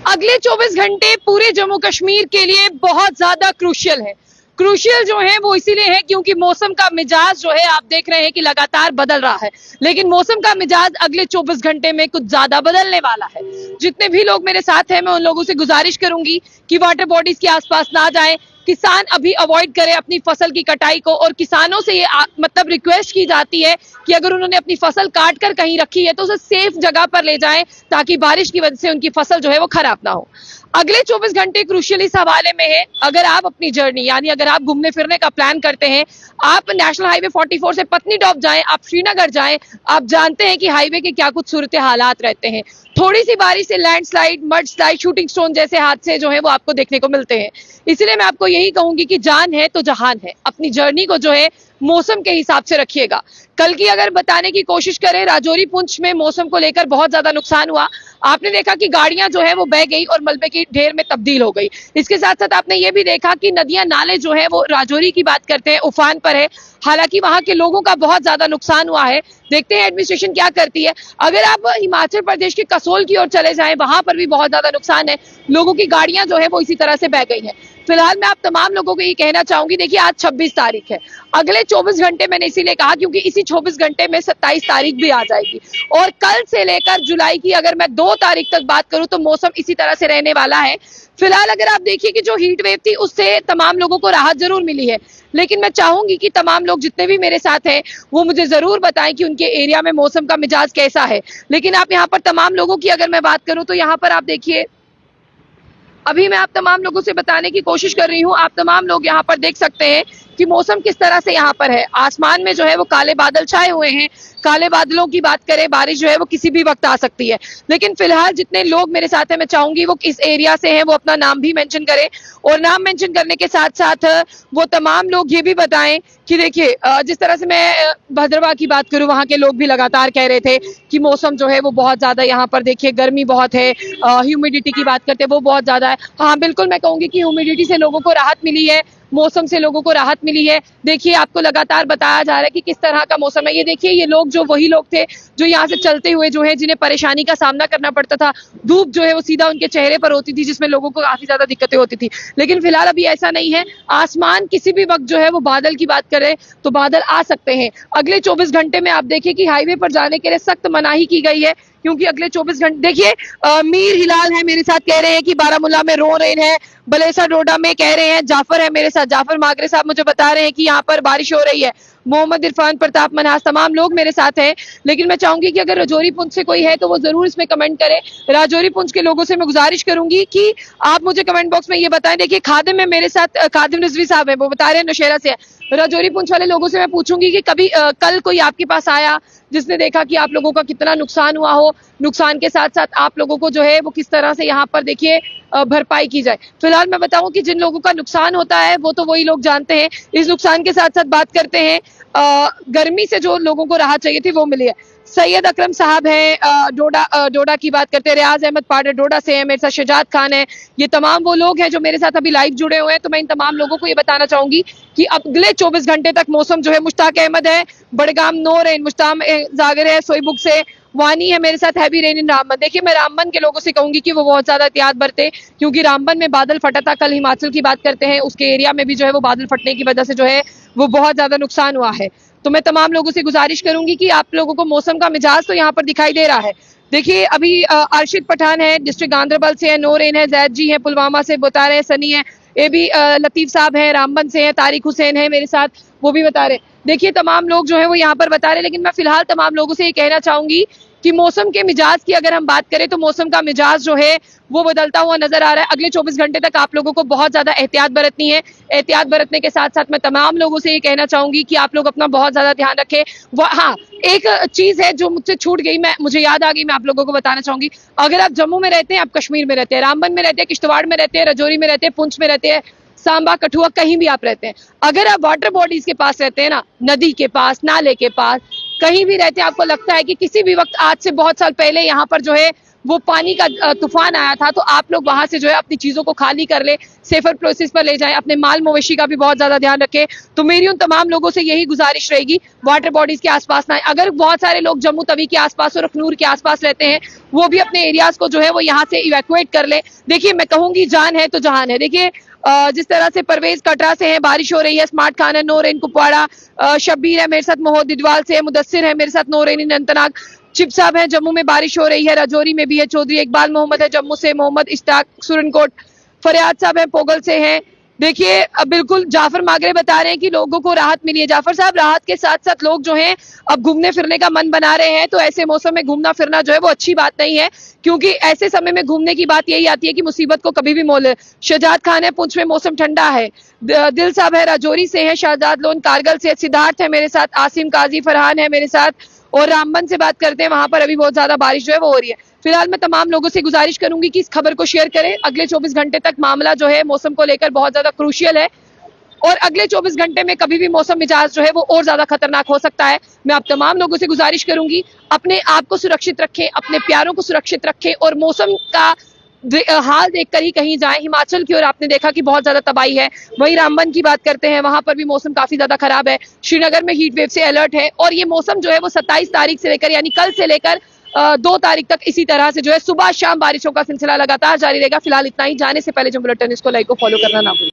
अगले 24 घंटे पूरे जम्मू कश्मीर के लिए बहुत ज्यादा क्रूशियल है। क्रूशियल जो है वो इसीलिए है क्योंकि मौसम का मिजाज जो है आप देख रहे हैं कि लगातार बदल रहा है, लेकिन मौसम का मिजाज अगले 24 घंटे में कुछ ज्यादा बदलने वाला है। जितने भी लोग मेरे साथ हैं मैं उन लोगों से गुजारिश करूंगी कि वाटर बॉडीज के आसपास ना जाएं, किसान अभी अवॉइड करें अपनी फसल की कटाई को, और किसानों से ये मतलब रिक्वेस्ट की जाती है कि अगर उन्होंने अपनी फसल काट कर कहीं रखी है तो उसे सेफ जगह पर ले जाएं ताकि बारिश की वजह से उनकी फसल जो है वो खराब ना हो। अगले 24 घंटे क्रूशियल इस हवाले में है। अगर आप अपनी जर्नी यानी अगर आप घूमने फिरने का प्लान करते हैं, आप नेशनल हाईवे 44 से पत्नीटॉप जाएं, आप श्रीनगर जाएं, आप जानते हैं कि हाईवे के क्या कुछ सूरत हालात रहते हैं। थोड़ी सी बारिश से landslide, mud slide, shooting stone जैसे हादसे जो है वो आपको देखने को मिलते हैं। इसलिए मैं आपको यही कहूंगी कि जान है तो जहान है, अपनी जर्नी को जो है मौसम के हिसाब से रखिएगा। कल की अगर बताने की कोशिश करें, राजौरी पुंछ में मौसम को लेकर बहुत ज्यादा नुकसान हुआ। आपने देखा कि गाड़ियां जो है वो बह गई और मलबे की ढेर में तब्दील हो गई। इसके साथ साथ आपने ये भी देखा कि नदियां नाले जो है वो राजौरी की बात करते हैं उफान पर है। हालांकि वहां के लोगों का बहुत ज्यादा नुकसान हुआ है। देखते हैं एडमिनिस्ट्रेशन क्या करती है। अगर आप हिमाचल प्रदेश के कसोल की ओर चले जाएं, वहां पर भी बहुत ज्यादा नुकसान है, लोगों की गाड़ियां जो है वो इसी तरह से बह गई हैं। फिलहाल मैं आप तमाम लोगों को ये कहना चाहूंगी, देखिए आज 26 तारीख है, अगले 24 घंटे मैंने इसीलिए कहा क्योंकि इसी 24 घंटे में 27 तारीख भी आ जाएगी, और कल से लेकर जुलाई की अगर मैं 2 तारीख तक बात करूं तो मौसम इसी तरह से रहने वाला है। फिलहाल अगर आप देखिए कि जो हीट वेव थी उससे तमाम लोगों को राहत जरूर मिली है, लेकिन मैं चाहूंगी कि तमाम लोग जितने भी मेरे साथ हैं वो मुझे जरूर बताएं कि उनके एरिया में मौसम का मिजाज कैसा है। लेकिन आप यहाँ पर तमाम लोगों की अगर मैं बात करूं तो यहाँ पर आप देखिए, अभी मैं आप तमाम लोगों से बताने की कोशिश कर रही हूँ। आप तमाम लोग यहाँ पर देख सकते हैं कि मौसम किस तरह से यहाँ पर है। आसमान में जो है वो काले बादल छाए हुए हैं। काले बादलों की बात करें, बारिश जो है वो किसी भी वक्त आ सकती है। लेकिन फिलहाल जितने लोग मेरे साथ हैं मैं चाहूंगी वो इस एरिया से हैं वो अपना नाम भी मेंशन करें, और नाम मेंशन करने के साथ साथ वो तमाम लोग ये भी बताएं कि देखिए जिस तरह से मैं भद्रवाह की बात करूं, वहां के लोग भी लगातार कह रहे थे कि मौसम जो है वो बहुत ज्यादा यहाँ पर देखिए गर्मी बहुत है, ह्यूमिडिटी की बात करते हैं वो बहुत ज्यादा है। हाँ बिल्कुल मैं कहूंगी कि ह्यूमिडिटी से लोगों को राहत मिली है, मौसम से लोगों को राहत मिली है। देखिए आपको लगातार बताया जा रहा है कि किस तरह का मौसम है। ये देखिए ये लोग जो वही लोग थे जो यहाँ से चलते हुए जो है जिन्हें परेशानी का सामना करना पड़ता था, धूप जो है वो सीधा उनके चेहरे पर होती थी जिसमें लोगों को काफी ज्यादा दिक्कतें होती थी। लेकिन फिलहाल अभी ऐसा नहीं है, आसमान किसी भी वक्त जो है वो बादल की बात करें तो बादल आ सकते हैं। अगले 24 घंटे में आप देखिए कि हाईवे पर जाने के लिए सख्त मनाही की गई है क्योंकि अगले 24 घंटे देखिए मीर हिलाल है मेरे साथ, कह रहे हैं कि बारामूला में रो रेन है, बलेसा डोडा में कह रहे हैं, जाफर है मेरे साथ, जाफर मागरे साहब मुझे बता रहे हैं कि यहाँ पर बारिश हो रही है, मोहम्मद इरफान, प्रताप मनास, तमाम लोग मेरे साथ हैं। लेकिन मैं चाहूंगी कि अगर राजौरी पुंछ से कोई है तो वो जरूर इसमें कमेंट करे। राजौरी पुंछ के लोगों से मैं गुजारिश करूंगी कि आप मुझे कमेंट बॉक्स में ये बताएं। देखिए खादिम है मेरे साथ, खादिम रिजवी साहब है, वो बता रहे हैं नौशेरा से है। राजौरी पुंछ वाले लोगों से मैं पूछूंगी कि कभी कल कोई आपके पास आया जिसने देखा कि आप लोगों का कितना नुकसान हुआ हो, नुकसान के साथ साथ आप लोगों को जो है वो किस तरह से यहाँ पर देखिए भरपाई की जाए। फिलहाल मैं बताऊं कि जिन लोगों का नुकसान होता है वो तो वही लोग जानते हैं। इस नुकसान के साथ साथ बात करते हैं गर्मी से जो लोगों को राहत चाहिए थी वो मिली है। सैयद अकरम साहब हैं डोडा की बात करते हैं, रियाज अहमद पाडर डोडा से है, मेरे साथ शजाद खान है, ये तमाम वो लोग हैं जो मेरे साथ अभी लाइव जुड़े हुए हैं। तो मैं इन तमाम लोगों को ये बताना चाहूंगी कि अगले 24 घंटे तक मौसम जो है, मुश्ताक अहमद है बड़गाम, नूर है, मुश्ताम जागिर है सोईबुक से, वानी है मेरे साथ, हैवी रेन इन रामबन। देखिए मैं रामबन के लोगों से कहूंगी कि वो बहुत ज्यादा एहतियात बरते क्योंकि रामबन में बादल फटा था। कल हिमाचल की बात करते हैं, उसके एरिया में भी जो है वो बादल फटने की वजह से जो है वो बहुत ज्यादा नुकसान हुआ है। तो मैं तमाम लोगों से गुजारिश करूंगी कि आप लोगों को मौसम का मिजाज तो यहाँ पर दिखाई दे रहा है। देखिए अभी अर्शिद पठान है डिस्ट्रिक्ट गांधरबल से है, नोरेन है, जैद जी है पुलवामा से बता रहे हैं, सनी है, ये भी लतीफ साहब है रामबन से है, तारिक हुसैन है मेरे साथ, वो भी बता रहे। देखिए तमाम लोग जो है वो यहाँ पर बता रहे, लेकिन मैं फिलहाल तमाम लोगों से ये कहना चाहूंगी कि मौसम के मिजाज की अगर हम बात करें तो मौसम का मिजाज जो है वो बदलता हुआ नजर आ रहा है। अगले 24 घंटे तक आप लोगों को बहुत ज्यादा एहतियात बरतनी है। एहतियात बरतने के साथ साथ मैं तमाम लोगों से ये कहना चाहूंगी कि आप लोग अपना बहुत ज्यादा ध्यान रखें। हाँ एक चीज है जो मुझसे छूट गई, मुझे याद आ गई, मैं आप लोगों को बताना चाहूंगी। अगर आप जम्मू में रहते हैं, आप कश्मीर में रहते हैं, रामबन में रहते हैं, किश्तवाड़ में रहते हैं, राजौरी में रहते हैं, पुंछ में रहते हैं, सांबा, कठुआ, कहीं भी आप रहते हैं, अगर आप वाटर बॉडीज के पास रहते हैं ना, नदी के पास, नाले के पास, कहीं भी रहते हैं, आपको लगता है कि किसी भी वक्त आज से बहुत साल पहले यहाँ पर जो है वो पानी का तूफान आया था, तो आप लोग वहां से जो है अपनी चीजों को खाली कर ले, सेफर प्रोसेस पर ले जाएं, अपने माल मवेशी का भी बहुत ज्यादा ध्यान रखें। तो मेरी उन तमाम लोगों से यही गुजारिश रहेगी, वाटर बॉडीज के आसपास ना आए। अगर बहुत सारे लोग जम्मू तवी के आसपास और अखनूर के आसपास रहते हैं, वो भी अपने एरियाज को जो है वो यहाँ से इवैक्यूएट कर ले। देखिए मैं कहूंगी जान है तो जहान है। देखिए जिस तरह से परवेज कटरा से है, बारिश हो रही है, स्मार्ट खान है, नूरेन कुपवाड़ा, शब्बीर है मेरे साथ, मोहम्मद दिदवाल से है, मुदस्सिर है मेरे साथ, नूरेन अनंतनाग, चिप साहब है, जम्मू में बारिश हो रही है, राजौरी में भी है, चौधरी इकबाल मोहम्मद है जम्मू से, मोहम्मद इश्ताक सुरनकोट, फरियाद साहब है पोगल से हैं। देखिए बिल्कुल जाफर मागरे बता रहे हैं कि लोगों को राहत मिली है। जाफर साहब, राहत के साथ साथ लोग जो हैं अब घूमने फिरने का मन बना रहे हैं, तो ऐसे मौसम में घूमना फिरना जो है वो अच्छी बात नहीं है, क्योंकि ऐसे समय में घूमने की बात यही आती है कि मुसीबत को कभी भी मोल है। शहजाद खान है पुंछ में, मौसम ठंडा है। दिल साहब है राजौरी से है, शाहजाद लोन कारगिल से, सिद्धार्थ है मेरे साथ, आसिम काजी फरहान है मेरे साथ, और रामबन से बात करते हैं, वहां पर अभी बहुत ज्यादा बारिश जो है वो हो रही है। फिलहाल मैं तमाम लोगों से गुजारिश करूंगी कि इस खबर को शेयर करें। अगले 24 घंटे तक मामला जो है मौसम को लेकर बहुत ज्यादा क्रूशियल है, और अगले 24 घंटे में कभी भी मौसम मिजाज जो है वो और ज्यादा खतरनाक हो सकता है। मैं आप तमाम लोगों से गुजारिश करूंगी, अपने आप को सुरक्षित रखें, अपने प्यारों को सुरक्षित रखें, और मौसम का हाल देखकर ही कहीं जाएं। हिमाचल की ओर आपने देखा कि बहुत ज्यादा तबाही है, वहीं रामबन की बात करते हैं, वहां पर भी मौसम काफी ज्यादा खराब है। श्रीनगर में हीट वेव से अलर्ट है, और ये मौसम जो है वो 27 तारीख से लेकर, यानी कल से लेकर 2 तारीख तक इसी तरह से जो है सुबह शाम बारिशों का सिलसिला लगातार जारी रहेगा। फिलहाल इतना ही। जाने से पहले जो बुलेटिन इसको लाइक को फॉलो करना ना भूलें।